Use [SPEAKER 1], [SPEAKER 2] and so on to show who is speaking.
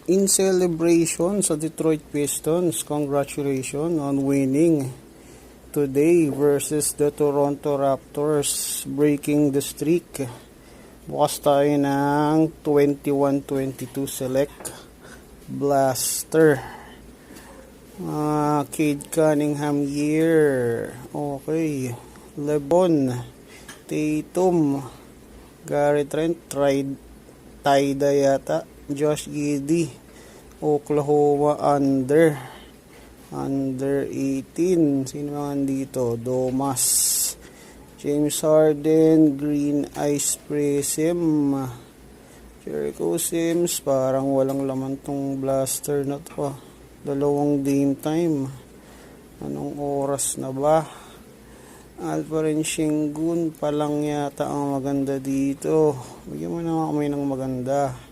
[SPEAKER 1] In celebration sa Detroit Pistons, congratulations on winning today versus the Toronto Raptors, breaking the streak. Bukas tayo ng 21-22 select blaster. Cade Cunningham year. Okay. LeBron, Tatum, Gary Trent, Tyda yata, Josh Giddey, Oklahoma under 18. Sino mga dito? Domas, James Harden, Green Ice Prism, Jericho Sims. Parang walang laman tong blaster na to. Dalawang game time. Anong oras na ba? Alperen Sengun pa lang yata ang maganda dito. Bigyan mo naman kami ng maganda.